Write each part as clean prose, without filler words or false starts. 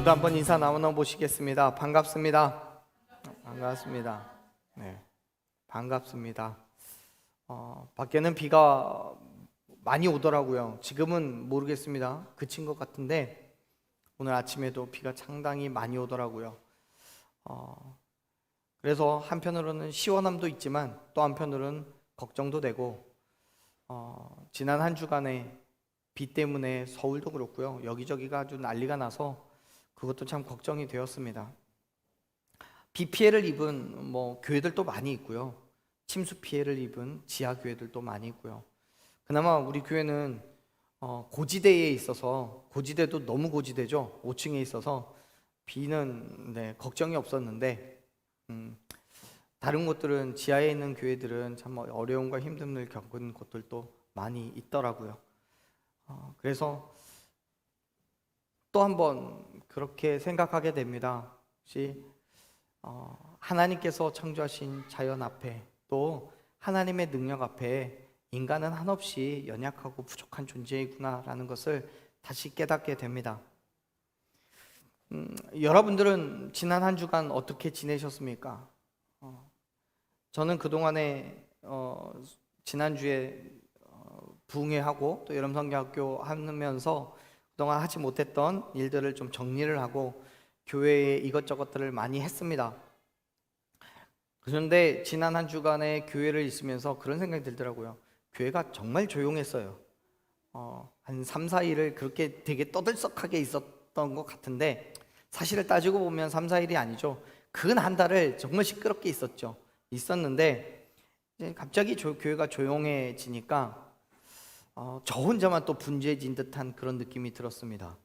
오늘도 한번 인사 나눠 보시겠습니다. 반갑습니다. 반갑습니다. 네, 반갑습니다. 밖에는 비가 많이 오더라고요. 지금은 모르겠습니다. 그친 것 같은데 오늘 아침에도 비가 상당히 많이 오더라고요. 그래서 한편으로는 시원함도 있지만 또 한편으로는 걱정도 되고, 지난 한 주간에 비 때문에 서울도 그렇고요, 여기저기가 아주 난리가 나서 그것도 참 걱정이 되었습니다. 비 피해를 입은 교회들도 많이 있고요, 침수 피해를 입은 지하 교회들도 많이 있고요. 그나마 우리 교회는 고지대에 있어서, 고지대도 너무 고지대죠. 5층에 있어서 비는 걱정이 없었는데, 다른 곳들은, 지하에 있는 교회들은 참 어려움과 힘듦을 겪은 곳들도 많이 있더라고요. 그래서 또 한번 그렇게 생각하게 됩니다. 혹시 하나님께서 창조하신 자연 앞에, 또 하나님의 능력 앞에 인간은 한없이 연약하고 부족한 존재이구나라는 것을 다시 깨닫게 됩니다. 여러분들은 지난 한 주간 어떻게 지내셨습니까? 저는 그동안에 지난주에 부흥회하고 또 여름성경학교 하면서 그동안 하지 못했던 일들을 좀 정리를 하고 교회에 이것저것들을 많이 했습니다. 그런데 지난 한 주간에 교회를 있으면서 그런 생각이 들더라고요. 교회가 정말 조용했어요. 한 3, 4일을 그렇게 되게 떠들썩하게 있었던 것 같은데, 사실을 따지고 보면 3, 4일이 아니죠. 근 한 달을 정말 시끄럽게 있었는데 이제 갑자기 교회가 조용해지니까 저 혼자만 또 분주해진 듯한 그런 느낌이 들었습니다.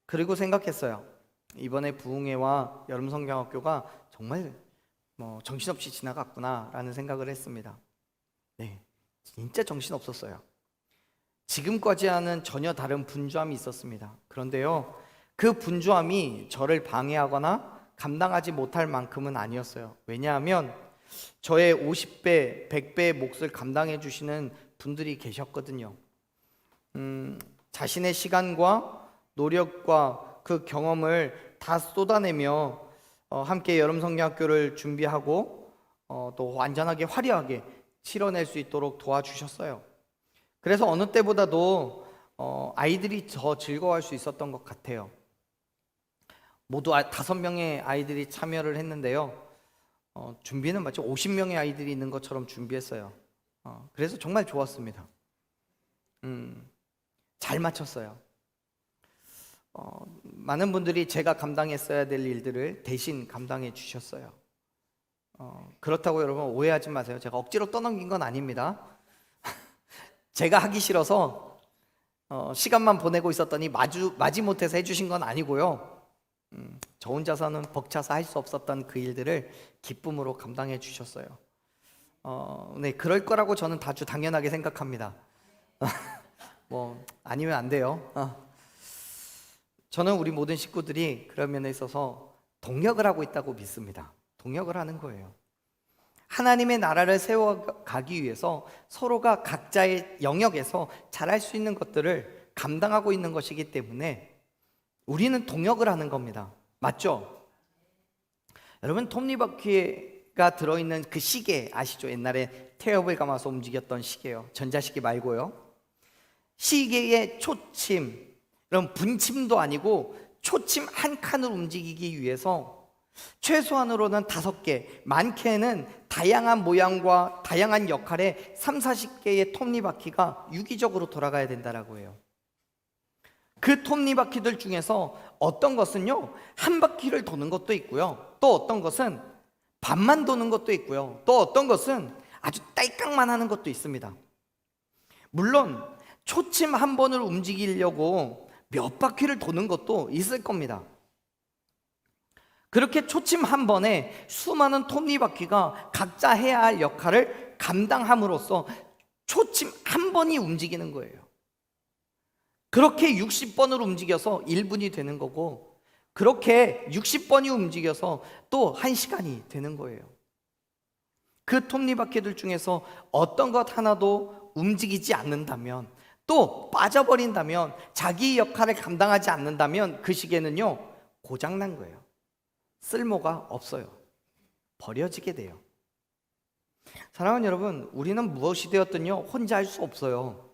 그리고 생각했어요. 이번에 부흥회와 여름성경학교가 정말 정신없이 지나갔구나라는 생각을 했습니다. 네, 진짜 정신없었어요. 지금까지와는 전혀 다른 분주함이 있었습니다. 그런데요, 그 분주함이 저를 방해하거나 감당하지 못할 만큼은 아니었어요. 왜냐하면 저의 50배, 100배의 몫을 감당해 주시는 분들이 계셨거든요. 자신의 시간과 노력과 그 경험을 다 쏟아내며 함께 여름성경학교를 준비하고 또 완전하게 화려하게 치러낼 수 있도록 도와주셨어요. 그래서 어느 때보다도 아이들이 더 즐거워할 수 있었던 것 같아요. 모두 5명의 아이들이 참여를 했는데요, 준비는 마치 50명의 아이들이 있는 것처럼 준비했어요. 그래서 정말 좋았습니다. 잘 마쳤어요. 많은 분들이 제가 감당했어야 될 일들을 대신 감당해 주셨어요. 그렇다고 여러분 오해하지 마세요. 제가 억지로 떠넘긴 건 아닙니다. 제가 하기 싫어서 시간만 보내고 있었더니 마지못해서 해주신 건 아니고요, 저 혼자서는 벅차서 할 수 없었던 그 일들을 기쁨으로 감당해 주셨어요. 네, 그럴 거라고 저는 아주 당연하게 생각합니다. 아니면 안 돼요. 저는 우리 모든 식구들이 그런 면에 있어서 동역을 하고 있다고 믿습니다. 동역을 하는 거예요. 하나님의 나라를 세워가기 위해서 서로가 각자의 영역에서 잘할 수 있는 것들을 감당하고 있는 것이기 때문에 우리는 동역을 하는 겁니다. 맞죠? 여러분, 톱니바퀴가 들어있는 그 시계 아시죠? 옛날에 태엽을 감아서 움직였던 시계요. 전자시계 말고요. 시계의 초침, 그럼 분침도 아니고 초침 한 칸을 움직이기 위해서 최소한으로는 5개, 많게는 다양한 모양과 다양한 역할의 3, 40개의 톱니바퀴가 유기적으로 돌아가야 된다라고 해요. 그 톱니바퀴들 중에서 어떤 것은요, 한 바퀴를 도는 것도 있고요, 또 어떤 것은 반만 도는 것도 있고요, 또 어떤 것은 아주 딸깍만 하는 것도 있습니다. 물론 초침 한 번을 움직이려고 몇 바퀴를 도는 것도 있을 겁니다. 그렇게 초침 한 번에 수많은 톱니바퀴가 각자 해야 할 역할을 감당함으로써 초침 한 번이 움직이는 거예요. 그렇게 60번을 움직여서 1분이 되는 거고, 그렇게 60번이 움직여서 또 1시간이 되는 거예요. 그 톱니바퀴들 중에서 어떤 것 하나도 움직이지 않는다면, 또 빠져버린다면, 자기 역할을 감당하지 않는다면 그 시계는요 고장난 거예요. 쓸모가 없어요. 버려지게 돼요. 사랑하는 여러분, 우리는 무엇이 되었든요 혼자 할 수 없어요.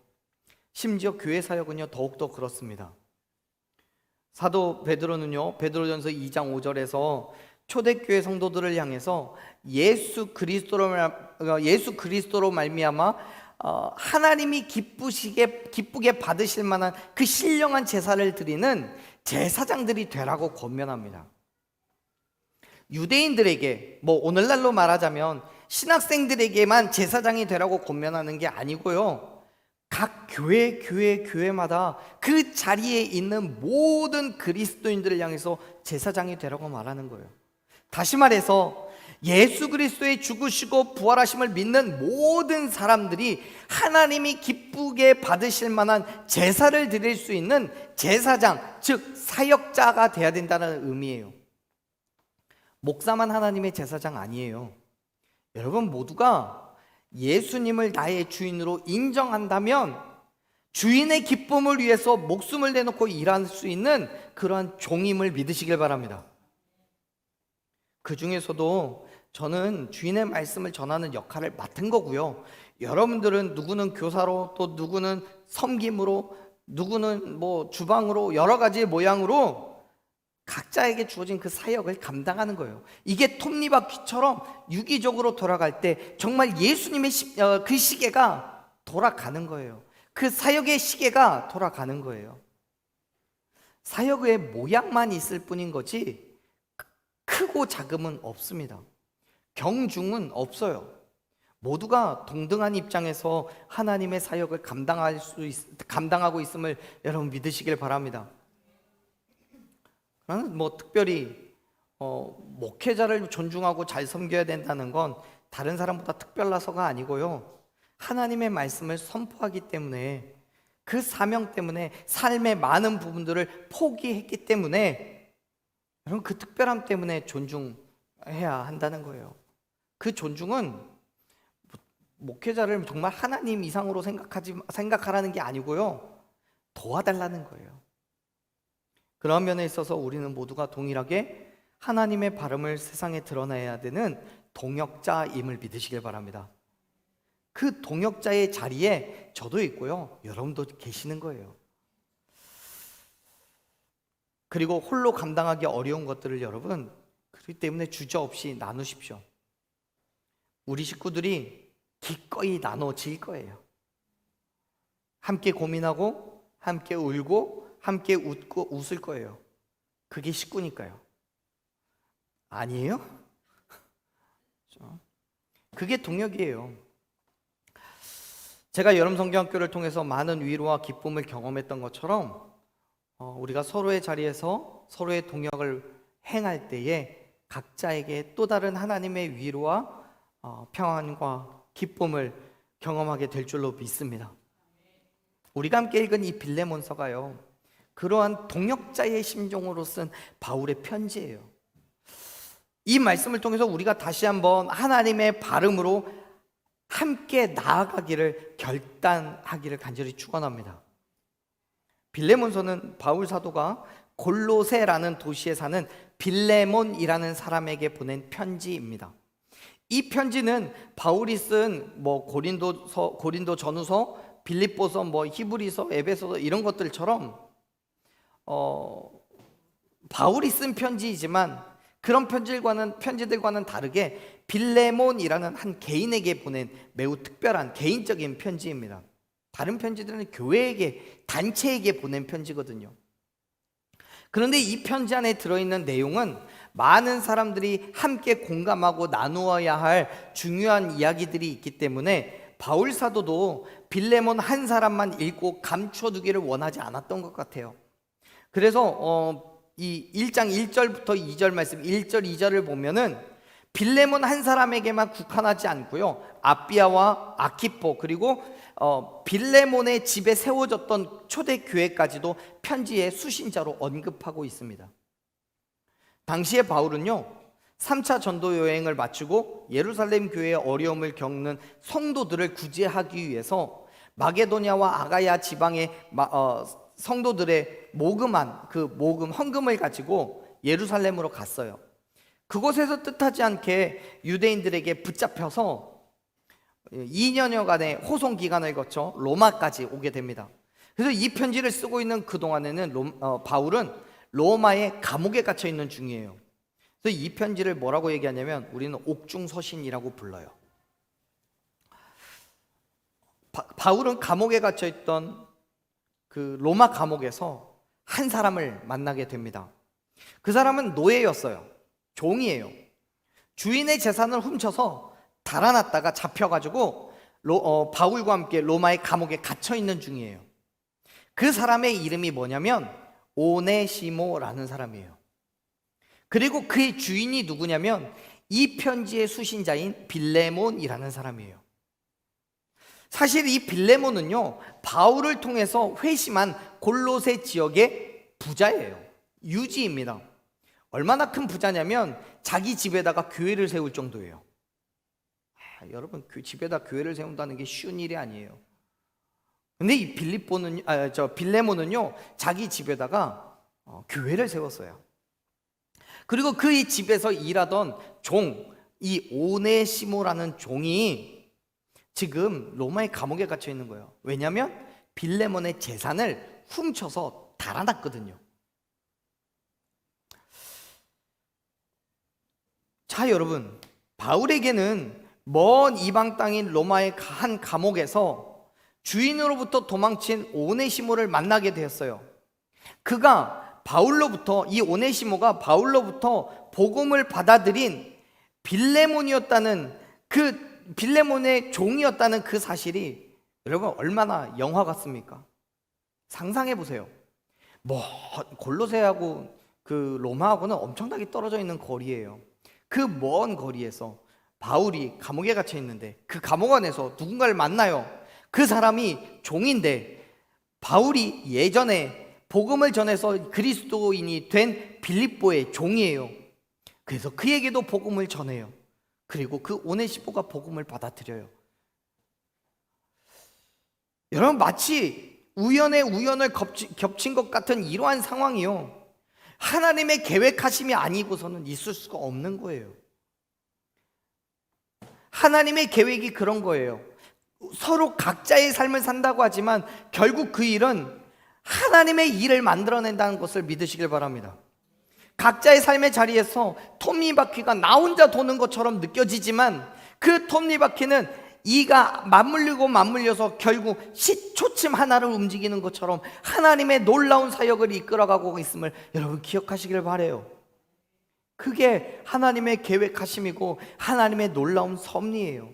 심지어 교회 사역은요 더욱더 그렇습니다. 사도 베드로는요 베드로전서 2장 5절에서 초대교회 성도들을 향해서 예수 그리스도로 말미암아 하나님이 기쁘게 받으실 만한 그 신령한 제사를 드리는 제사장들이 되라고 권면합니다. 유대인들에게, 오늘날로 말하자면 신학생들에게만 제사장이 되라고 권면하는 게 아니고요, 각 교회마다 그 자리에 있는 모든 그리스도인들을 향해서 제사장이 되라고 말하는 거예요. 다시 말해서 예수 그리스도의 죽으시고 부활하심을 믿는 모든 사람들이 하나님이 기쁘게 받으실 만한 제사를 드릴 수 있는 제사장, 즉 사역자가 돼야 된다는 의미예요. 목사만 하나님의 제사장 아니에요. 여러분 모두가 예수님을 나의 주인으로 인정한다면 주인의 기쁨을 위해서 목숨을 내놓고 일할 수 있는 그러한 종임을 믿으시길 바랍니다. 그 중에서도 저는 주인의 말씀을 전하는 역할을 맡은 거고요, 여러분들은 누구는 교사로, 또 누구는 섬김으로, 누구는 주방으로, 여러 가지 모양으로 각자에게 주어진 그 사역을 감당하는 거예요. 이게 톱니바퀴처럼 유기적으로 돌아갈 때 정말 예수님의 그 시계가 돌아가는 거예요. 그 사역의 시계가 돌아가는 거예요. 사역의 모양만 있을 뿐인 거지 크고 작음은 없습니다. 경중은 없어요. 모두가 동등한 입장에서 하나님의 사역을 감당하고 있음을 여러분 믿으시길 바랍니다. 나는 특별히 목회자를 존중하고 잘 섬겨야 된다는 건 다른 사람보다 특별나서가 아니고요, 하나님의 말씀을 선포하기 때문에, 그 사명 때문에 삶의 많은 부분들을 포기했기 때문에, 여러분 그 특별함 때문에 존중해야 한다는 거예요. 그 존중은 목회자를 정말 하나님 이상으로 생각하라는 게 아니고요, 도와달라는 거예요. 그런 면에 있어서 우리는 모두가 동일하게 하나님의 발음을 세상에 드러내야 되는 동역자임을 믿으시길 바랍니다. 그 동역자의 자리에 저도 있고요, 여러분도 계시는 거예요. 그리고 홀로 감당하기 어려운 것들을 여러분 그렇기 때문에 주저없이 나누십시오. 우리 식구들이 기꺼이 나눠질 거예요. 함께 고민하고 함께 울고 함께 웃고 웃을 거예요. 그게 식구니까요. 아니에요? 그게 동역이에요. 제가 여름 성경학교를 통해서 많은 위로와 기쁨을 경험했던 것처럼 우리가 서로의 자리에서 서로의 동역을 행할 때에 각자에게 또 다른 하나님의 위로와 평안과 기쁨을 경험하게 될 줄로 믿습니다. 우리가 함께 읽은 이 빌레몬서가요, 그러한 동역자의 심정으로 쓴 바울의 편지예요. 이 말씀을 통해서 우리가 다시 한번 하나님의 발음으로 함께 나아가기를 결단하기를 간절히 축원합니다. 빌레몬서는 바울 사도가 골로새라는 도시에 사는 빌레몬이라는 사람에게 보낸 편지입니다. 이 편지는 바울이 쓴 고린도 전후서, 빌립보서, 히브리서, 에베소서 이런 것들처럼 바울이 쓴 편지이지만 그런 편지들과는 다르게 빌레몬이라는 한 개인에게 보낸 매우 특별한 개인적인 편지입니다. 다른 편지들은 교회에게, 단체에게 보낸 편지거든요. 그런데 이 편지 안에 들어있는 내용은 많은 사람들이 함께 공감하고 나누어야 할 중요한 이야기들이 있기 때문에 바울 사도도 빌레몬 한 사람만 읽고 감춰두기를 원하지 않았던 것 같아요. 그래서 이 1장 1절부터 2절 말씀, 1절 2절을 보면은 빌레몬 한 사람에게만 국한하지 않고요, 아비아와 아키포, 그리고 빌레몬의 집에 세워졌던 초대교회까지도 편지의 수신자로 언급하고 있습니다. 당시에 바울은요 3차 전도 여행을 마치고 예루살렘 교회의 어려움을 겪는 성도들을 구제하기 위해서 마게도냐와 아가야 지방의 성도들의 모금한 그 헌금을 가지고 예루살렘으로 갔어요. 그곳에서 뜻하지 않게 유대인들에게 붙잡혀서 2년여간의 호송 기간을 거쳐 로마까지 오게 됩니다. 그래서 이 편지를 쓰고 있는 그동안에는 바울은 로마의 감옥에 갇혀 있는 중이에요. 그래서 이 편지를 뭐라고 얘기하냐면 우리는 옥중서신이라고 불러요. 바울은 감옥에 갇혀 있던 그 로마 감옥에서 한 사람을 만나게 됩니다. 그 사람은 노예였어요. 종이에요. 주인의 재산을 훔쳐서 달아났다가 잡혀가지고 바울과 함께 로마의 감옥에 갇혀 있는 중이에요. 그 사람의 이름이 뭐냐면 오네시모라는 사람이에요. 그리고 그의 주인이 누구냐면 이 편지의 수신자인 빌레몬이라는 사람이에요. 사실 이 빌레몬은요, 바울을 통해서 회심한 골로새 지역의 부자예요. 유지입니다. 얼마나 큰 부자냐면 자기 집에다가 교회를 세울 정도예요. 여러분, 그 집에다 교회를 세운다는 게 쉬운 일이 아니에요. 근데 이 빌레몬은요, 자기 집에다가 교회를 세웠어요. 그리고 그의 집에서 일하던 종, 이 오네시모라는 종이 지금 로마의 감옥에 갇혀 있는 거예요. 왜냐하면 빌레몬의 재산을 훔쳐서 달아났거든요. 자, 여러분, 바울에게는 먼 이방 땅인 로마의 한 감옥에서 주인으로부터 도망친 오네시모를 만나게 되었어요. 이 오네시모가 바울로부터 복음을 받아들인 빌레몬이었다는, 그 빌레몬의 종이었다는 그 사실이 여러분 얼마나 영화 같습니까? 상상해 보세요. 골로새하고 그 로마하고는 엄청나게 떨어져 있는 거리예요. 그 먼 거리에서 바울이 감옥에 갇혀 있는데 그 감옥 안에서 누군가를 만나요. 그 사람이 종인데 바울이 예전에 복음을 전해서 그리스도인이 된 빌립보의 종이에요. 그래서 그에게도 복음을 전해요. 그리고 그 오네시모가 복음을 받아들여요. 여러분, 마치 우연에 우연을 겹친 것 같은 이러한 상황이요, 하나님의 계획하심이 아니고서는 있을 수가 없는 거예요. 하나님의 계획이 그런 거예요. 서로 각자의 삶을 산다고 하지만 결국 그 일은 하나님의 일을 만들어낸다는 것을 믿으시길 바랍니다. 각자의 삶의 자리에서 톱니바퀴가 나 혼자 도는 것처럼 느껴지지만 그 톱니바퀴는 이가 맞물려서 결국 시초침 하나를 움직이는 것처럼 하나님의 놀라운 사역을 이끌어가고 있음을 여러분 기억하시길 바라요. 그게 하나님의 계획하심이고 하나님의 놀라운 섭리예요.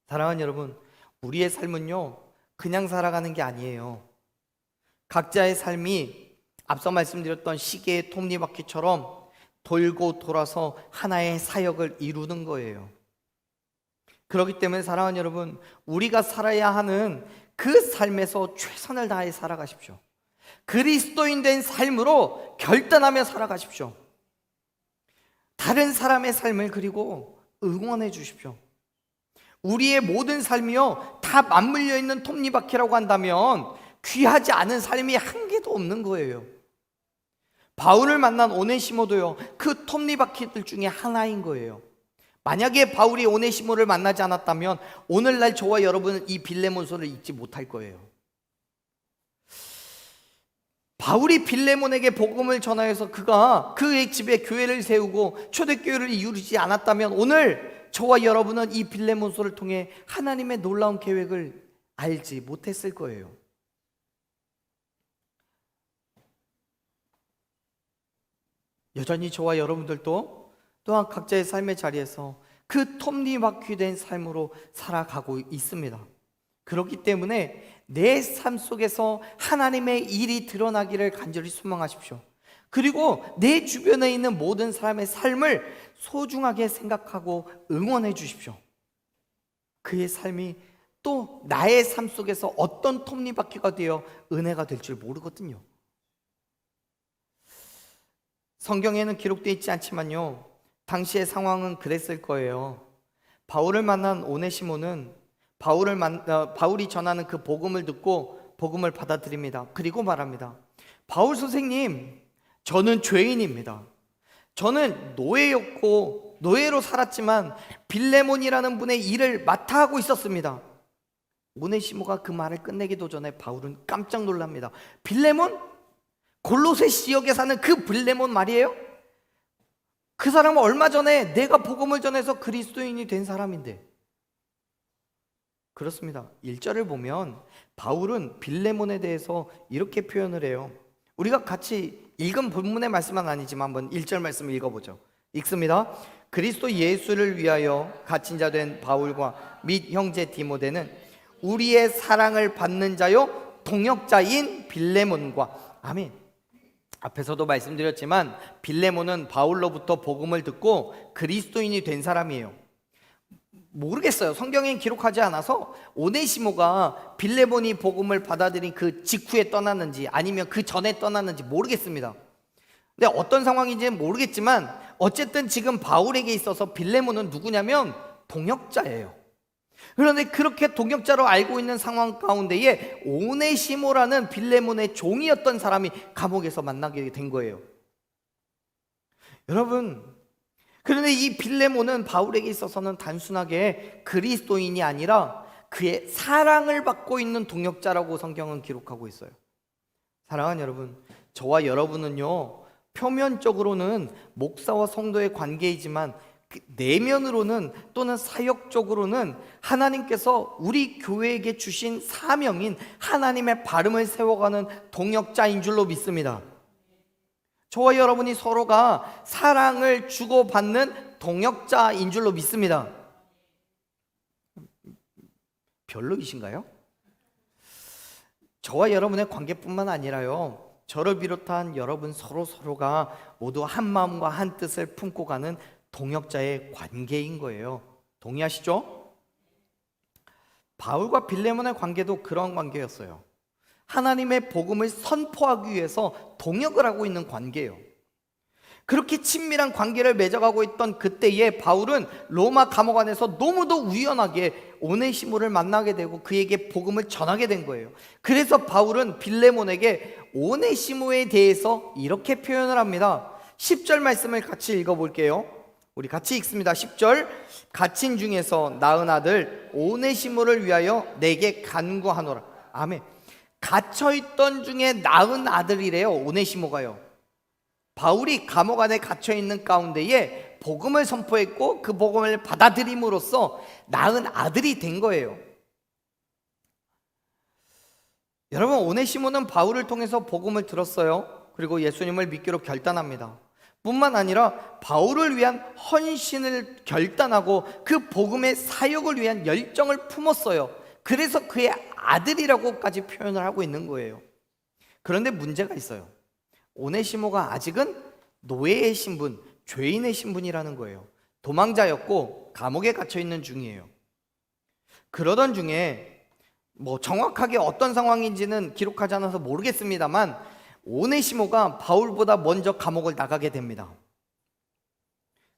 사랑하는 여러분, 우리의 삶은요 그냥 살아가는 게 아니에요. 각자의 삶이 앞서 말씀드렸던 시계의 톱니바퀴처럼 돌고 돌아서 하나의 사역을 이루는 거예요. 그렇기 때문에 사랑하는 여러분, 우리가 살아야 하는 그 삶에서 최선을 다해 살아가십시오. 그리스도인 된 삶으로 결단하며 살아가십시오. 다른 사람의 삶을 그리고 응원해 주십시오. 우리의 모든 삶이요 다 맞물려 있는 톱니바퀴라고 한다면 귀하지 않은 삶이 한 개도 없는 거예요. 바울을 만난 오네시모도요 그 톱니바퀴들 중에 하나인 거예요. 만약에 바울이 오네시모를 만나지 않았다면 오늘날 저와 여러분은 이 빌레몬서를 읽지 못할 거예요. 바울이 빌레몬에게 복음을 전하여서 그가 그의 집에 교회를 세우고 초대교회를 이루지 않았다면 오늘 저와 여러분은 이 빌레몬서를 통해 하나님의 놀라운 계획을 알지 못했을 거예요. 여전히 저와 여러분들도 또한 각자의 삶의 자리에서 그 톱니바퀴 된 삶으로 살아가고 있습니다. 그렇기 때문에 내 삶 속에서 하나님의 일이 드러나기를 간절히 소망하십시오. 그리고 내 주변에 있는 모든 사람의 삶을 소중하게 생각하고 응원해 주십시오. 그의 삶이 또 나의 삶 속에서 어떤 톱니바퀴가 되어 은혜가 될 줄 모르거든요. 성경에는 기록되어 있지 않지만요 당시의 상황은 그랬을 거예요. 바울을 만난 오네시모는 바울이 전하는 그 복음을 듣고 복음을 받아들입니다. 그리고 말합니다. 바울 선생님, 저는 죄인입니다. 저는 노예였고 노예로 살았지만 빌레몬이라는 분의 일을 맡아 하고 있었습니다. 오네시모가 그 말을 끝내기도 전에 바울은 깜짝 놀랍니다. 빌레몬? 골로새 지역에 사는 그 빌레몬 말이에요? 그 사람은 얼마 전에 내가 복음을 전해서 그리스도인이 된 사람인데. 그렇습니다. 1절을 보면 바울은 빌레몬에 대해서 이렇게 표현을 해요. 우리가 같이 읽은 본문의 말씀은 아니지만 한번 1절 말씀을 읽어보죠. 읽습니다. 그리스도 예수를 위하여 갇힌 자 된 바울과 및 형제 디모데는 우리의 사랑을 받는 자요 동역자인 빌레몬과, 아멘. 앞에서도 말씀드렸지만 빌레몬은 바울로부터 복음을 듣고 그리스도인이 된 사람이에요. 모르겠어요. 성경엔 기록하지 않아서 오네시모가 빌레몬이 복음을 받아들인 그 직후에 떠났는지 아니면 그 전에 떠났는지 모르겠습니다. 근데 어떤 상황인지는 모르겠지만 어쨌든 지금 바울에게 있어서 빌레몬은 누구냐면 동역자예요. 그런데 그렇게 동역자로 알고 있는 상황 가운데에 오네시모라는 빌레몬의 종이었던 사람이 감옥에서 만나게 된 거예요. 여러분, 그런데 이 빌레몬은 바울에게 있어서는 단순하게 그리스도인이 아니라 그의 사랑을 받고 있는 동역자라고 성경은 기록하고 있어요. 사랑하는 여러분, 저와 여러분은요, 표면적으로는 목사와 성도의 관계이지만 내면으로는 또는 사역적으로는 하나님께서 우리 교회에게 주신 사명인 하나님의 발음을 세워가는 동역자인 줄로 믿습니다. 저와 여러분이 서로가 사랑을 주고받는 동역자인 줄로 믿습니다. 별로이신가요? 저와 여러분의 관계뿐만 아니라요, 저를 비롯한 여러분 서로가 모두 한 마음과 한 뜻을 품고 가는 동역자의 관계인 거예요. 동의하시죠? 바울과 빌레몬의 관계도 그런 관계였어요. 하나님의 복음을 선포하기 위해서 동역을 하고 있는 관계예요. 그렇게 친밀한 관계를 맺어가고 있던 그때에 바울은 로마 감옥 안에서 너무도 우연하게 오네시모를 만나게 되고 그에게 복음을 전하게 된 거예요. 그래서 바울은 빌레몬에게 오네시모에 대해서 이렇게 표현을 합니다. 10절 말씀을 같이 읽어볼게요. 우리 같이 읽습니다. 10절. 갇힌 중에서 낳은 아들 오네시모를 위하여 내게 간구하노라. 아멘. 갇혀있던 중에 낳은 아들이래요, 오네시모가요. 바울이 감옥 안에 갇혀있는 가운데에 복음을 선포했고 그 복음을 받아들임으로써 낳은 아들이 된 거예요. 여러분, 오네시모는 바울을 통해서 복음을 들었어요. 그리고 예수님을 믿기로 결단합니다. 뿐만 아니라 바울을 위한 헌신을 결단하고 그 복음의 사역을 위한 열정을 품었어요. 그래서 그의 아들이라고까지 표현을 하고 있는 거예요. 그런데 문제가 있어요. 오네시모가 아직은 노예의 신분, 죄인의 신분이라는 거예요. 도망자였고 감옥에 갇혀 있는 중이에요. 그러던 중에 정확하게 어떤 상황인지는 기록하지 않아서 모르겠습니다만 오네시모가 바울보다 먼저 감옥을 나가게 됩니다.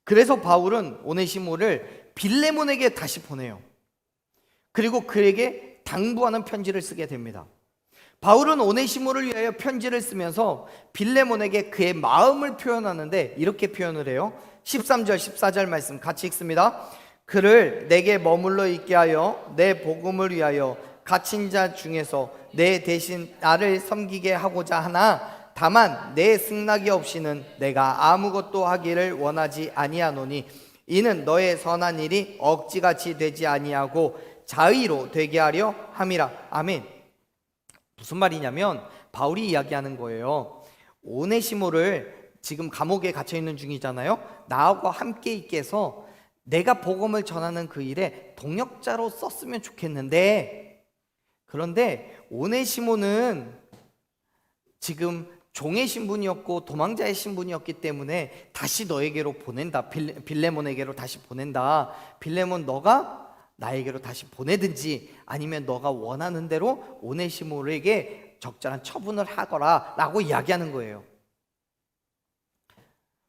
그래서 바울은 오네시모를 빌레몬에게 다시 보내요. 그리고 그에게 당부하는 편지를 쓰게 됩니다. 바울은 오네시모를 위하여 편지를 쓰면서 빌레몬에게 그의 마음을 표현하는데 이렇게 표현을 해요. 13절 14절 말씀 같이 읽습니다. 그를 내게 머물러 있게 하여 내 복음을 위하여 갇힌 자 중에서 내 대신 나를 섬기게 하고자 하나 다만 내 승낙이 없이는 내가 아무것도 하기를 원하지 아니하노니 이는 너의 선한 일이 억지같이 되지 아니하고 자의로 되게 하려 함이라. 아멘. 무슨 말이냐면 바울이 이야기하는 거예요. 오네시모를 지금 감옥에 갇혀 있는 중이잖아요. 나하고 함께 있게 해서 내가 복음을 전하는 그 일에 동역자로 썼으면 좋겠는데, 그런데 오네시모는 지금 종의 신분이었고 도망자의 신분이었기 때문에 다시 너에게로 보낸다. 빌레몬에게로 다시 보낸다. 빌레몬, 너가 나에게로 다시 보내든지 아니면 너가 원하는 대로 오네시모에게 적절한 처분을 하거라 라고 이야기하는 거예요.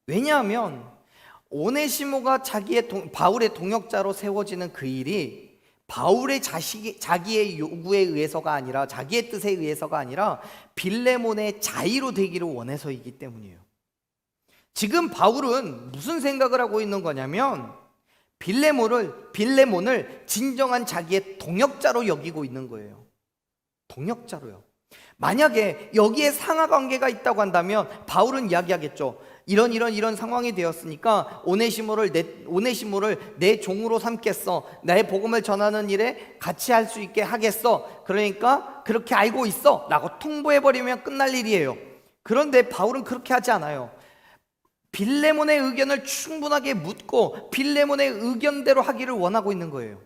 왜냐하면 오네시모가 바울의 동역자로 세워지는 그 일이 바울의 자기의 요구에 의해서가 아니라 자기의 뜻에 의해서가 아니라 빌레몬의 자의로 되기를 원해서이기 때문이에요. 지금 바울은 무슨 생각을 하고 있는 거냐면 빌레몬을 진정한 자기의 동역자로 여기고 있는 거예요. 동역자로요. 만약에 여기에 상하 관계가 있다고 한다면 바울은 이야기하겠죠. 이런 상황이 되었으니까 오네시모를 내 종으로 삼겠어. 내 복음을 전하는 일에 같이 할 수 있게 하겠어. 그러니까 그렇게 알고 있어 라고 통보해버리면 끝날 일이에요. 그런데 바울은 그렇게 하지 않아요. 빌레몬의 의견을 충분하게 묻고 빌레몬의 의견대로 하기를 원하고 있는 거예요.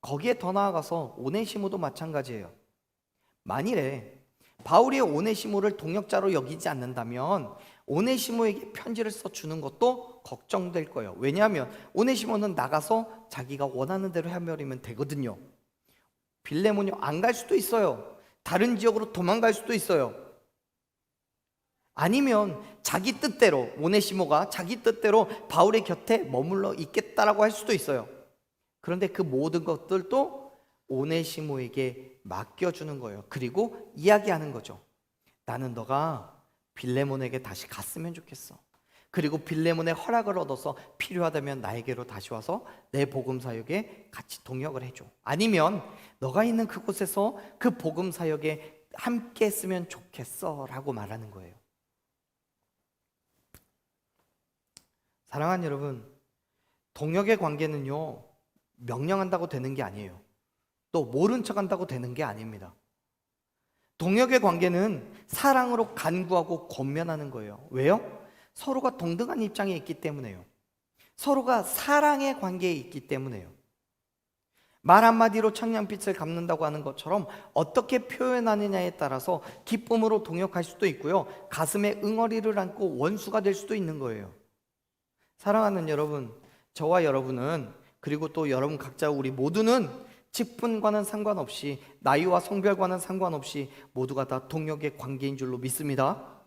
거기에 더 나아가서 오네시모도 마찬가지예요. 만일에 바울이 오네시모를 동역자로 여기지 않는다면 오네시모에게 편지를 써주는 것도 걱정될 거예요. 왜냐하면 오네시모는 나가서 자기가 원하는 대로 해버리면 되거든요. 빌레몬이 안 갈 수도 있어요. 다른 지역으로 도망갈 수도 있어요. 아니면 자기 뜻대로 오네시모가 자기 뜻대로 바울의 곁에 머물러 있겠다라고 할 수도 있어요. 그런데 그 모든 것들도 오네시모에게 맡겨주는 거예요. 그리고 이야기하는 거죠. 나는 너가 빌레몬에게 다시 갔으면 좋겠어. 그리고 빌레몬의 허락을 얻어서 필요하다면 나에게로 다시 와서 내 복음 사역에 같이 동역을 해줘. 아니면 너가 있는 그곳에서 그 복음 사역에 함께 했으면 좋겠어 라고 말하는 거예요. 사랑하는 여러분, 동역의 관계는요 명령한다고 되는 게 아니에요. 또 모른 척 한다고 되는 게 아닙니다. 동역의 관계는 사랑으로 간구하고 권면하는 거예요. 왜요? 서로가 동등한 입장에 있기 때문에요. 서로가 사랑의 관계에 있기 때문에요. 말 한마디로 청량빛을 갚는다고 하는 것처럼 어떻게 표현하느냐에 따라서 기쁨으로 동역할 수도 있고요, 가슴에 응어리를 안고 원수가 될 수도 있는 거예요. 사랑하는 여러분, 저와 여러분은, 그리고 또 여러분 각자 우리 모두는 직분과는 상관없이, 나이와 성별과는 상관없이 모두가 다 동역의 관계인 줄로 믿습니다.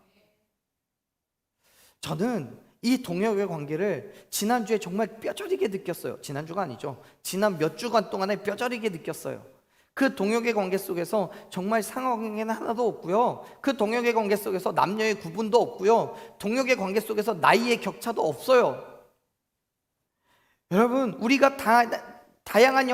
저는 이 동역의 관계를 지난주에 정말 뼈저리게 느꼈어요. 지난주가 아니죠. 지난 몇 주간 동안에 뼈저리게 느꼈어요. 그 동역의 관계 속에서 정말 상하관계는 하나도 없고요, 그 동역의 관계 속에서 남녀의 구분도 없고요, 동역의 관계 속에서 나이의 격차도 없어요. 여러분, 우리가 다양한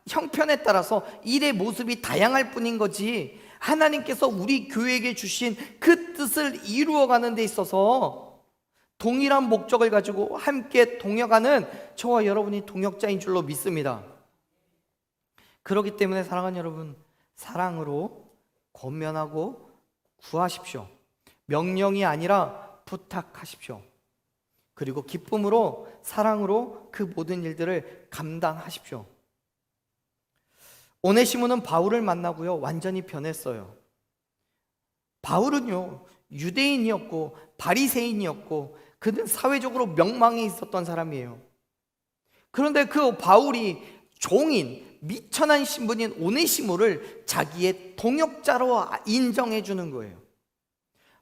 형편에 따라서 일의 모습이 다양할 뿐인 거지, 하나님께서 우리 교회에게 주신 그 뜻을 이루어가는 데 있어서 동일한 목적을 가지고 함께 동역하는 저와 여러분이 동역자인 줄로 믿습니다. 그렇기 때문에 사랑하는 여러분, 사랑으로 권면하고 구하십시오. 명령이 아니라 부탁하십시오. 그리고 기쁨으로, 사랑으로 그 모든 일들을 감당하십시오. 오네시모는 바울을 만나고요 완전히 변했어요. 바울은요 유대인이었고 바리새인이었고 그는 사회적으로 명망이 있었던 사람이에요. 그런데 그 바울이 종인, 미천한 신분인 오네시모를 자기의 동역자로 인정해 주는 거예요.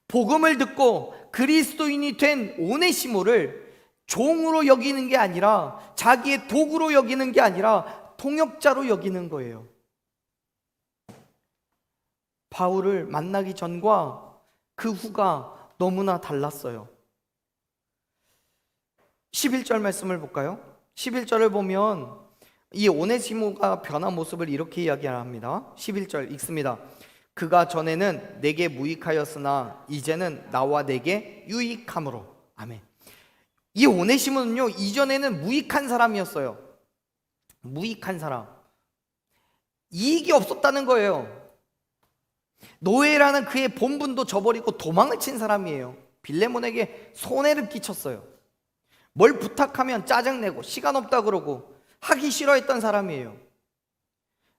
복음을 듣고 그리스도인이 된 오네시모를 종으로 여기는 게 아니라, 자기의 도구로 여기는 게 아니라 동역자로 여기는 거예요. 바울을 만나기 전과 그 후가 너무나 달랐어요. 11절 말씀을 볼까요? 11절을 보면 이 오네시모가 변한 모습을 이렇게 이야기합니다. 11절 읽습니다. 그가 전에는 내게 무익하였으나 이제는 나와 내게 유익함으로. 아멘. 이 오네시모는요 이전에는 무익한 사람이었어요. 무익한 사람, 이익이 없었다는 거예요. 노예라는 그의 본분도 저버리고 도망을 친 사람이에요. 빌레몬에게 손해를 끼쳤어요. 뭘 부탁하면 짜증내고 시간 없다 그러고 하기 싫어했던 사람이에요.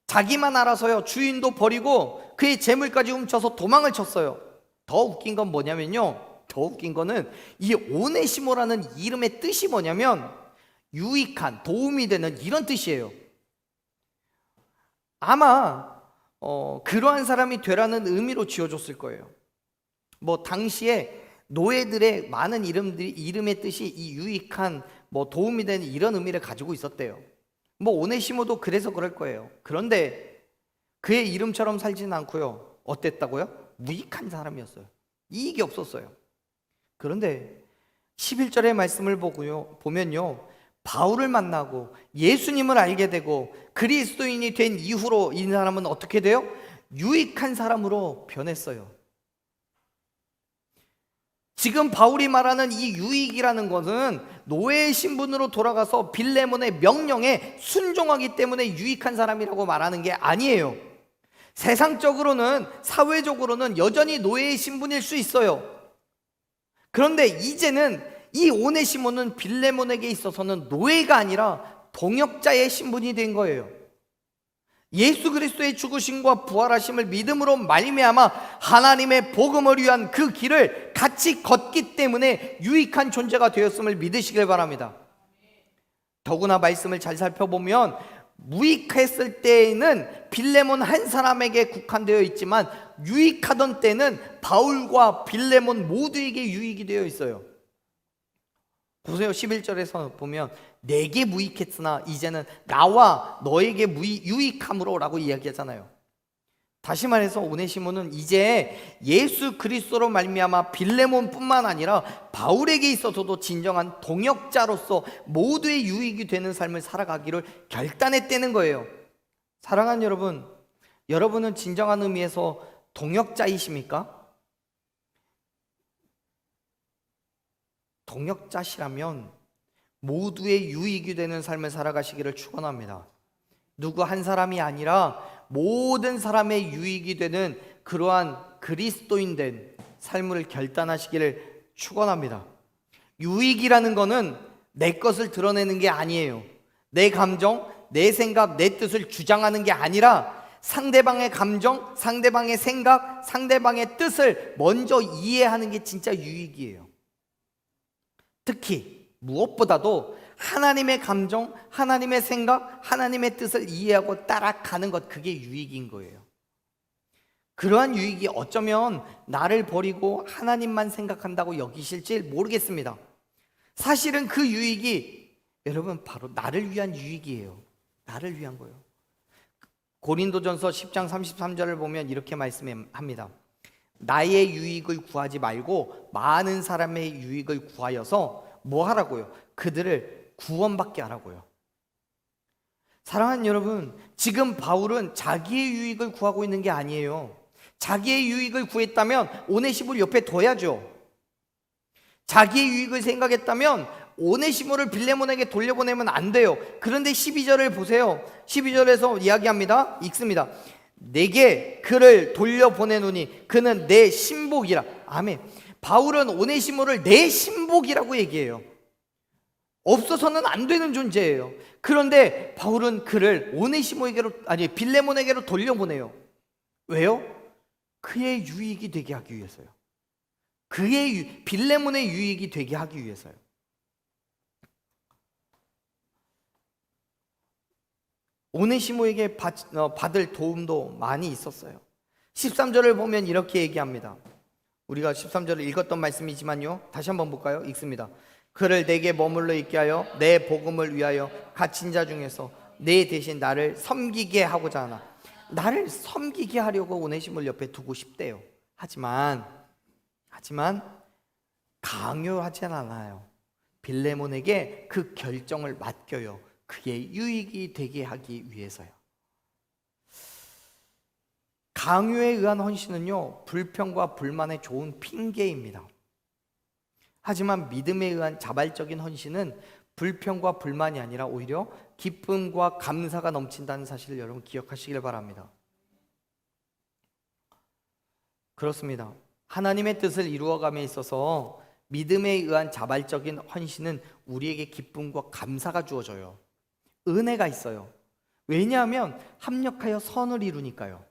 자기만 알아서요 주인도 버리고 그의 재물까지 훔쳐서 도망을 쳤어요. 더 웃긴 건 뭐냐면요, 더 웃긴 거는 이 오네시모라는 이름의 뜻이 뭐냐면 유익한, 도움이 되는, 이런 뜻이에요. 아마 그러한 사람이 되라는 의미로 지어줬을 거예요. 뭐 당시에 노예들의 많은 이름의 뜻이 이 유익한, 뭐 도움이 되는, 이런 의미를 가지고 있었대요. 뭐 오네시모도 그래서 그럴 거예요. 그런데 그의 이름처럼 살지는 않고요, 어땠다고요? 무익한 사람이었어요. 이익이 없었어요. 그런데 11절의 말씀을 보면요, 바울을 만나고 예수님을 알게 되고 그리스도인이 된 이후로 이 사람은 어떻게 돼요? 유익한 사람으로 변했어요. 지금 바울이 말하는 이 유익이라는 것은 노예의 신분으로 돌아가서 빌레몬의 명령에 순종하기 때문에 유익한 사람이라고 말하는 게 아니에요. 세상적으로는, 사회적으로는 여전히 노예의 신분일 수 있어요. 그런데 이제는 이 오네시모는 빌레몬에게 있어서는 노예가 아니라 동역자의 신분이 된 거예요. 예수 그리스도의 죽으심과 부활하심을 믿음으로 말미암아 하나님의 복음을 위한 그 길을 같이 걷기 때문에 유익한 존재가 되었음을 믿으시길 바랍니다. 더구나 말씀을 잘 살펴보면 무익했을 때에는 빌레몬 한 사람에게 국한되어 있지만 유익하던 때는 바울과 빌레몬 모두에게 유익이 되어 있어요. 보세요. 11절에서 보면 내게 무익했으나 이제는 나와 너에게 유익함으로 라고 이야기하잖아요. 다시 말해서 오네시모는 이제 예수 그리스도로 말미암아 빌레몬뿐만 아니라 바울에게 있어서도 진정한 동역자로서 모두의 유익이 되는 삶을 살아가기를 결단했다는 거예요. 사랑하는 여러분, 여러분은 진정한 의미에서 동역자이십니까? 동역자시라면 모두의 유익이 되는 삶을 살아가시기를 축원합니다. 누구 한 사람이 아니라 모든 사람의 유익이 되는 그러한 그리스도인 된 삶을 결단하시기를 축원합니다. 유익이라는 것은 내 것을 드러내는 게 아니에요. 내 감정, 내 생각, 내 뜻을 주장하는 게 아니라 상대방의 감정, 상대방의 생각, 상대방의 뜻을 먼저 이해하는 게 진짜 유익이에요. 특히 무엇보다도 하나님의 감정, 하나님의 생각, 하나님의 뜻을 이해하고 따라가는 것, 그게 유익인 거예요. 그러한 유익이 어쩌면 나를 버리고 하나님만 생각한다고 여기실지 모르겠습니다. 사실은 그 유익이 여러분 바로 나를 위한 유익이에요. 나를 위한 거예요. 고린도전서 10장 33절을 보면 이렇게 말씀합니다. 나의 유익을 구하지 말고 많은 사람의 유익을 구하여서 뭐 하라고요? 그들을 구원받게 하라고요. 사랑하는 여러분, 지금 바울은 자기의 유익을 구하고 있는 게 아니에요. 자기의 유익을 구했다면 오네시모를 옆에 둬야죠. 자기의 유익을 생각했다면 오네시모를 빌레몬에게 돌려보내면 안 돼요. 그런데 12절을 보세요. 12절에서 이야기합니다. 읽습니다. 내게 그를 돌려보내노니 그는 내 신복이라. 아멘. 바울은 오네시모를 내 신복이라고 얘기해요. 없어서는 안 되는 존재예요. 그런데 바울은 그를 빌레몬에게로 돌려보내요. 왜요? 그의 유익이 되게 하기 위해서요. 빌레몬의 유익이 되게 하기 위해서요. 오네시모에게 받을 도움도 많이 있었어요. 13절을 보면 이렇게 얘기합니다. 우리가 13절을 읽었던 말씀이지만요, 다시 한번 볼까요? 읽습니다. 그를 내게 머물러 있게 하여 내 복음을 위하여 갇힌 자 중에서 내 대신 나를 섬기게 하고자 하나. 나를 섬기게 하려고 오네시모를 옆에 두고 싶대요. 하지만 강요하지 않아요. 빌레몬에게 그 결정을 맡겨요. 그의 유익이 되게 하기 위해서요. 강요에 의한 헌신은요, 불평과 불만의 좋은 핑계입니다. 하지만 믿음에 의한 자발적인 헌신은 불평과 불만이 아니라 오히려 기쁨과 감사가 넘친다는 사실을 여러분 기억하시길 바랍니다. 그렇습니다. 하나님의 뜻을 이루어감에 있어서 믿음에 의한 자발적인 헌신은 우리에게 기쁨과 감사가 주어져요. 은혜가 있어요. 왜냐하면 합력하여 선을 이루니까요.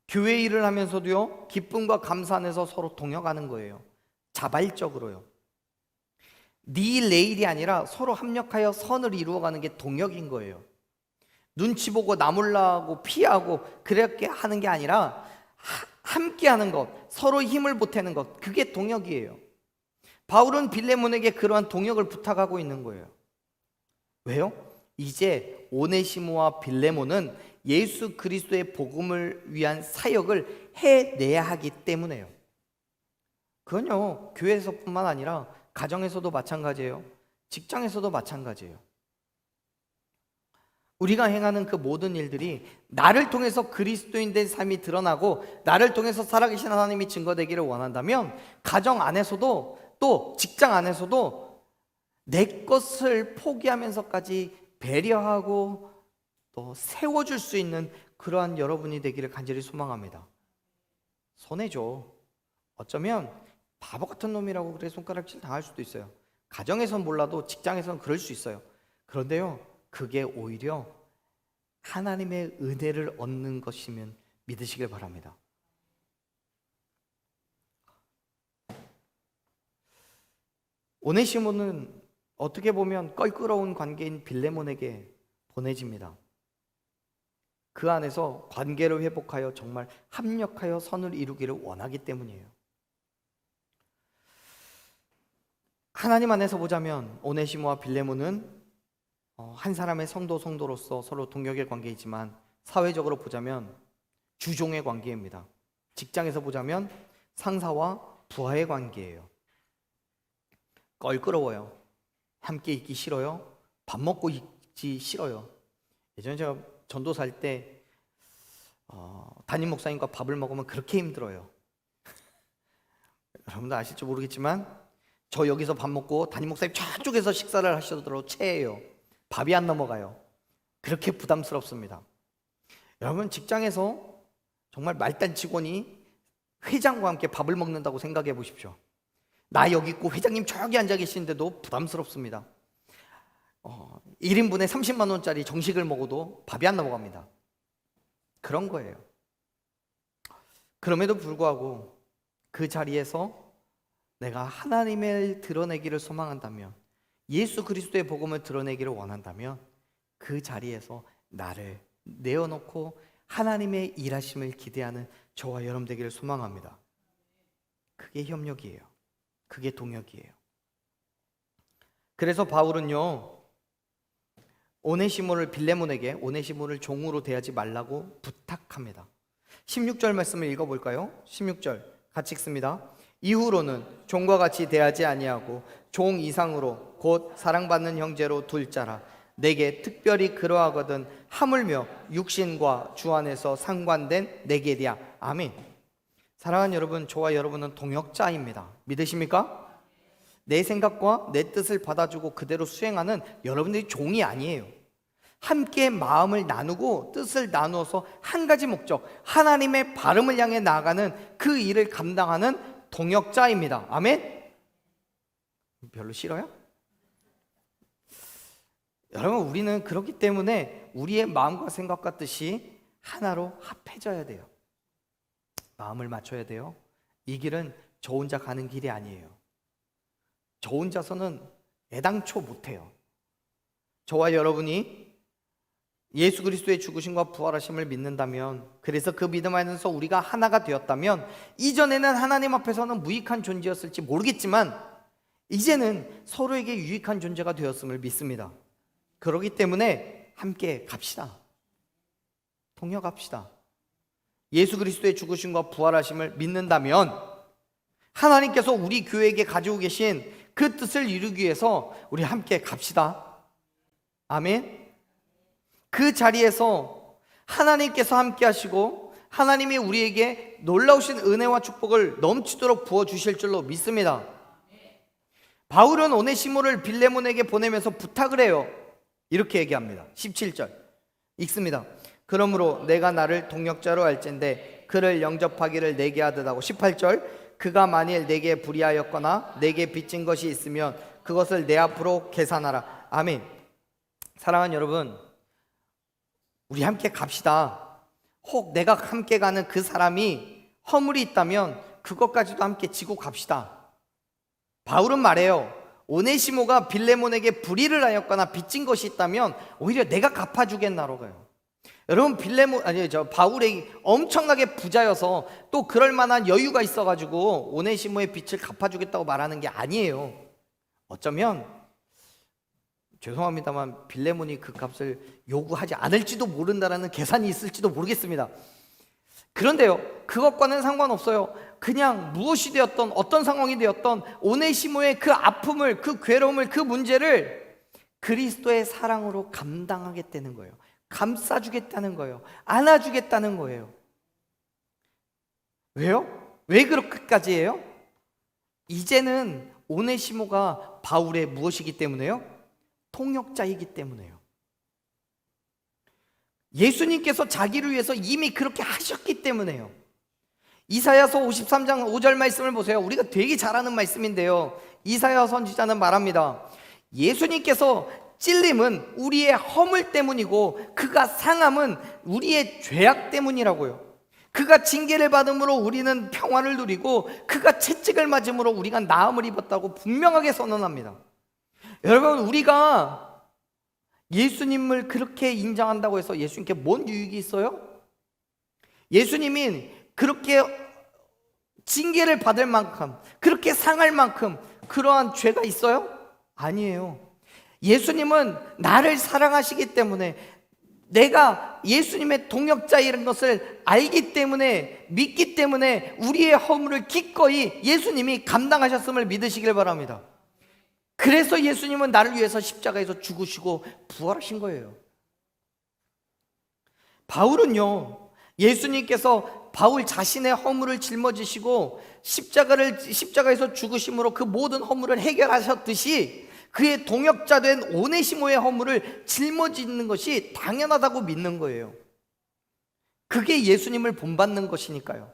교회 일을 하면서도요, 기쁨과 감사 안에서 서로 동역하는 거예요. 자발적으로요. 네 레일이 아니라 서로 합력하여 선을 이루어가는 게 동역인 거예요. 눈치 보고 나몰라고 피하고 그렇게 하는 게 아니라 함께 하는 것, 서로 힘을 보태는 것, 그게 동역이에요. 바울은 빌레몬에게 그러한 동역을 부탁하고 있는 거예요. 왜요? 이제 오네시모와 빌레몬은 예수 그리스도의 복음을 위한 사역을 해내야 하기 때문에요. 그건요, 교회에서뿐만 아니라 가정에서도 마찬가지예요. 직장에서도 마찬가지예요. 우리가 행하는 그 모든 일들이 나를 통해서 그리스도인 된 삶이 드러나고 나를 통해서 살아계신 하나님이 증거되기를 원한다면 가정 안에서도 또 직장 안에서도 내 것을 포기하면서까지 배려하고 또 세워줄 수 있는 그러한 여러분이 되기를 간절히 소망합니다. 손해죠. 어쩌면 바보 같은 놈이라고 그래 손가락질 당할 수도 있어요. 가정에선 몰라도 직장에서는 그럴 수 있어요. 그런데요, 그게 오히려 하나님의 은혜를 얻는 것이면 믿으시길 바랍니다. 오네시모는 어떻게 보면 껄끄러운 관계인 빌레몬에게 보내집니다. 그 안에서 관계를 회복하여 정말 합력하여 선을 이루기를 원하기 때문이에요. 하나님 안에서 보자면 오네시모와 빌레몬은 한 사람의 성도로서 서로 동역의 관계이지만 사회적으로 보자면 주종의 관계입니다. 직장에서 보자면 상사와 부하의 관계예요. 껄끄러워요. 함께 있기 싫어요. 밥 먹고 있기 싫어요. 예전에 제가 전도사일 때 담임 목사님과 밥을 먹으면 그렇게 힘들어요. 여러분도 아실지 모르겠지만 저 여기서 밥 먹고 담임 목사님 저쪽에서 식사를 하셔도 체해요. 밥이 안 넘어가요. 그렇게 부담스럽습니다. 여러분, 직장에서 정말 말단 직원이 회장과 함께 밥을 먹는다고 생각해 보십시오. 나 여기 있고 회장님 저기 앉아 계시는데도 부담스럽습니다. 1인분에 30만 원짜리 정식을 먹어도 밥이 안 넘어갑니다. 그런 거예요. 그럼에도 불구하고 그 자리에서 내가 하나님을 드러내기를 소망한다면, 예수 그리스도의 복음을 드러내기를 원한다면 그 자리에서 나를 내어놓고 하나님의 일하심을 기대하는 저와 여러분 되기를 소망합니다. 그게 협력이에요. 그게 동역이에요. 그래서 바울은요, 오네시모를 빌레몬에게 오네시모를 종으로 대하지 말라고 부탁합니다. 16절 말씀을 읽어볼까요? 16절 같이 읽습니다. 이후로는 종과 같이 대하지 아니하고 종 이상으로 곧 사랑받는 형제로 둘 자라. 내게 특별히 그러하거든 하물며 육신과 주 안에서 상관된 내게 대하. 아멘. 사랑하는 여러분, 저와 여러분은 동역자입니다. 믿으십니까? 내 생각과 내 뜻을 받아주고 그대로 수행하는 여러분들이 종이 아니에요. 함께 마음을 나누고 뜻을 나누어서 한 가지 목적, 하나님의 발음을 향해 나아가는 그 일을 감당하는 동역자입니다. 아멘? 별로 싫어요? 여러분, 우리는 그렇기 때문에 우리의 마음과 생각과 뜻이 하나로 합해져야 돼요. 마음을 맞춰야 돼요. 이 길은 저 혼자 가는 길이 아니에요. 저 혼자서는 애당초 못해요. 저와 여러분이 예수 그리스도의 죽으심과 부활하심을 믿는다면, 그래서 그 믿음 안에서 우리가 하나가 되었다면, 이전에는 하나님 앞에서는 무익한 존재였을지 모르겠지만 이제는 서로에게 유익한 존재가 되었음을 믿습니다. 그렇기 때문에 함께 갑시다. 동역합시다. 예수 그리스도의 죽으심과 부활하심을 믿는다면 하나님께서 우리 교회에게 가지고 계신 그 뜻을 이루기 위해서 우리 함께 갑시다. 아멘. 그 자리에서 하나님께서 함께 하시고 하나님이 우리에게 놀라우신 은혜와 축복을 넘치도록 부어주실 줄로 믿습니다. 바울은 오네시모를 빌레몬에게 보내면서 부탁을 해요. 이렇게 얘기합니다. 17절 읽습니다. 그러므로 내가 나를 동역자로 할진대 그를 영접하기를 내게 하듯 하고, 18절 그가 만일 내게 불의하였거나 내게 빚진 것이 있으면 그것을 내 앞으로 계산하라. 아멘. 사랑하는 여러분, 우리 함께 갑시다. 혹 내가 함께 가는 그 사람이 허물이 있다면 그것까지도 함께 지고 갑시다. 바울은 말해요. 오네시모가 빌레몬에게 불의를 하였거나 빚진 것이 있다면 오히려 내가 갚아주겠나로가요. 여러분, 바울이 엄청나게 부자여서 또 그럴 만한 여유가 있어가지고 오네시모의 빚을 갚아주겠다고 말하는 게 아니에요. 어쩌면 죄송합니다만 빌레몬이 그 값을 요구하지 않을지도 모른다라는 계산이 있을지도 모르겠습니다. 그런데요, 그것과는 상관없어요. 그냥 무엇이 되었던 어떤 상황이 되었던 오네시모의 그 아픔을, 그 괴로움을, 그 문제를 그리스도의 사랑으로 감당하겠다는 거예요. 감싸주겠다는 거예요. 안아주겠다는 거예요. 왜요? 왜 그렇게까지 해요? 이제는 오네시모가 바울의 무엇이기 때문에요? 통역자이기 때문에요. 예수님께서 자기를 위해서 이미 그렇게 하셨기 때문에요. 이사야서 53장 5절 말씀을 보세요. 우리가 되게 잘 아는 말씀인데요, 이사야 선지자는 말합니다. 예수님께서 찔림은 우리의 허물 때문이고 그가 상함은 우리의 죄악 때문이라고요. 그가 징계를 받음으로 우리는 평화를 누리고 그가 채찍을 맞음으로 우리가 나음을 입었다고 분명하게 선언합니다. 여러분, 우리가 예수님을 그렇게 인정한다고 해서 예수님께 뭔 유익이 있어요? 예수님이 그렇게 징계를 받을 만큼, 그렇게 상할 만큼 그러한 죄가 있어요? 아니에요. 예수님은 나를 사랑하시기 때문에, 내가 예수님의 동역자이라는 것을 알기 때문에, 믿기 때문에 우리의 허물을 기꺼이 예수님이 감당하셨음을 믿으시길 바랍니다. 그래서 예수님은 나를 위해서 십자가에서 죽으시고 부활하신 거예요. 바울은요, 예수님께서 바울 자신의 허물을 짊어지시고 십자가에서 죽으심으로 그 모든 허물을 해결하셨듯이 그의 동역자 된 오네시모의 허물을 짊어지는 것이 당연하다고 믿는 거예요. 그게 예수님을 본받는 것이니까요.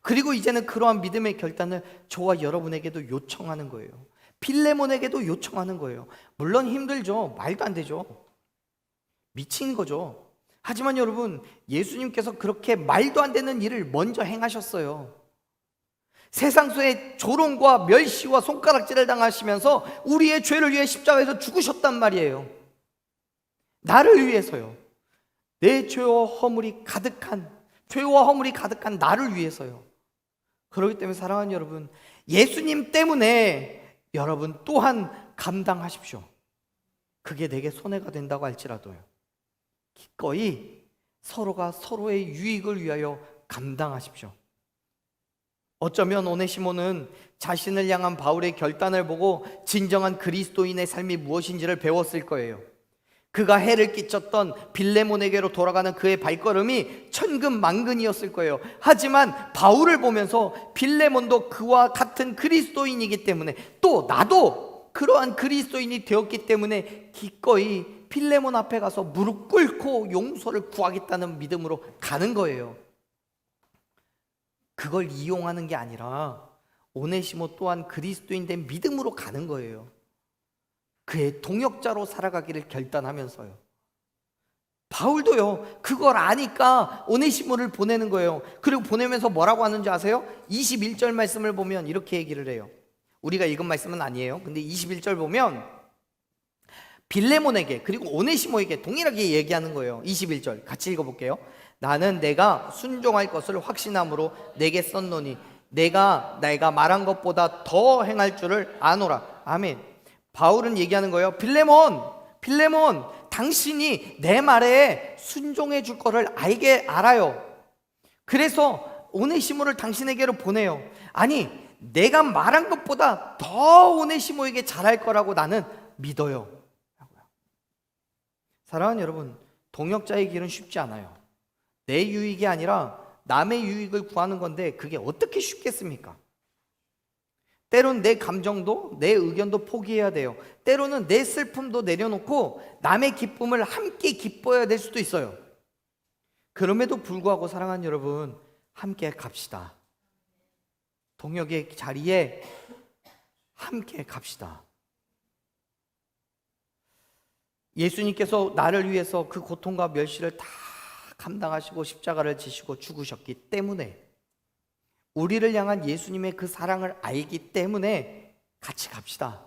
그리고 이제는 그러한 믿음의 결단을 저와 여러분에게도 요청하는 거예요. 필레몬에게도 요청하는 거예요. 물론 힘들죠. 말도 안 되죠. 미친 거죠. 하지만 여러분, 예수님께서 그렇게 말도 안 되는 일을 먼저 행하셨어요. 세상의 조롱과 멸시와 손가락질을 당하시면서 우리의 죄를 위해 십자가에서 죽으셨단 말이에요. 나를 위해서요. 내 죄와 허물이 가득한 나를 위해서요. 그렇기 때문에 사랑하는 여러분, 예수님 때문에 여러분 또한 감당하십시오. 그게 내게 손해가 된다고 할지라도요. 기꺼이 서로가 서로의 유익을 위하여 감당하십시오. 어쩌면 오네시모는 자신을 향한 바울의 결단을 보고 진정한 그리스도인의 삶이 무엇인지를 배웠을 거예요. 그가 해를 끼쳤던 빌레몬에게로 돌아가는 그의 발걸음이 천근만근이었을 거예요. 하지만 바울을 보면서 빌레몬도 그와 같은 그리스도인이기 때문에, 또 나도 그러한 그리스도인이 되었기 때문에 기꺼이 빌레몬 앞에 가서 무릎 꿇고 용서를 구하겠다는 믿음으로 가는 거예요. 그걸 이용하는 게 아니라 오네시모 또한 그리스도인 된 믿음으로 가는 거예요. 그의 동역자로 살아가기를 결단하면서요. 바울도요, 그걸 아니까 오네시모를 보내는 거예요. 그리고 보내면서 뭐라고 하는지 아세요? 21절 말씀을 보면 이렇게 얘기를 해요. 우리가 읽은 말씀은 아니에요. 근데 21절 보면 빌레몬에게 그리고 오네시모에게 동일하게 얘기하는 거예요. 21절 같이 읽어볼게요. 나는 내가 순종할 것을 확신함으로 내게 썼노니 내가 말한 것보다 더 행할 줄을 아노라. 아멘. 바울은 얘기하는 거예요. 빌레몬, 당신이 내 말에 순종해 줄 거를 알아요. 그래서 오네시모를 당신에게로 보내요. 아니, 내가 말한 것보다 더 오네시모에게 잘할 거라고 나는 믿어요. 사랑하는 여러분, 동역자의 길은 쉽지 않아요. 내 유익이 아니라 남의 유익을 구하는 건데 그게 어떻게 쉽겠습니까? 때론 내 감정도 내 의견도 포기해야 돼요. 때로는 내 슬픔도 내려놓고 남의 기쁨을 함께 기뻐해야 될 수도 있어요. 그럼에도 불구하고 사랑하는 여러분, 함께 갑시다. 동역의 자리에 함께 갑시다. 예수님께서 나를 위해서 그 고통과 멸시를 다 감당하시고 십자가를 지시고 죽으셨기 때문에, 우리를 향한 예수님의 그 사랑을 알기 때문에 같이 갑시다.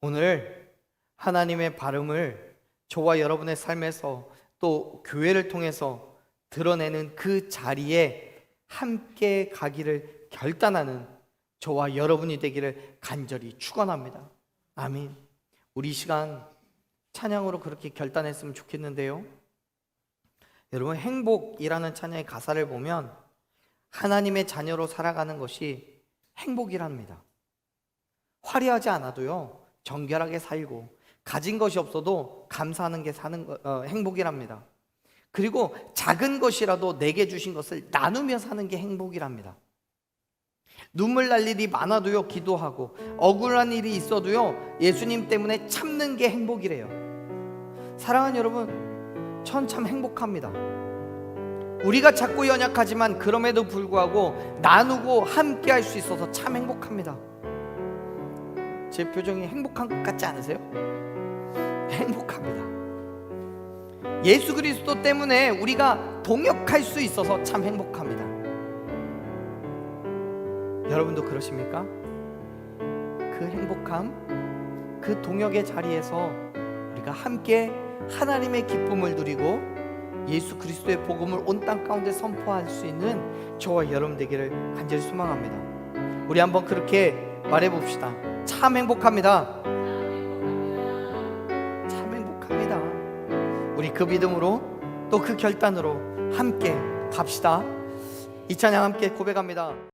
오늘 하나님의 발음을 저와 여러분의 삶에서 또 교회를 통해서 드러내는 그 자리에 함께 가기를 결단하는 저와 여러분이 되기를 간절히 축원합니다. 아멘. 우리 시간 찬양으로 그렇게 결단했으면 좋겠는데요. 여러분, 행복이라는 찬양의 가사를 보면 하나님의 자녀로 살아가는 것이 행복이랍니다. 화려하지 않아도요, 정결하게 살고 가진 것이 없어도 감사하는 게 행복이랍니다. 그리고 작은 것이라도 내게 주신 것을 나누며 사는 게 행복이랍니다. 눈물 날 일이 많아도요, 기도하고 억울한 일이 있어도요, 예수님 때문에 참는 게 행복이래요. 사랑하는 여러분, 전 참 행복합니다. 우리가 작고 연약하지만 그럼에도 불구하고 나누고 함께 할 수 있어서 참 행복합니다. 제 표정이 행복한 것 같지 않으세요? 행복합니다. 예수 그리스도 때문에 우리가 동역할 수 있어서 참 행복합니다. 여러분도 그러십니까? 그 행복함, 그 동역의 자리에서 우리가 함께 하나님의 기쁨을 누리고 예수 그리스도의 복음을 온 땅 가운데 선포할 수 있는 저와 여러분 되기를 간절히 소망합니다. 우리 한번 그렇게 말해봅시다. 참 행복합니다. 참 행복합니다. 우리 그 믿음으로 또 그 결단으로 함께 갑시다. 이 찬양 함께 고백합니다.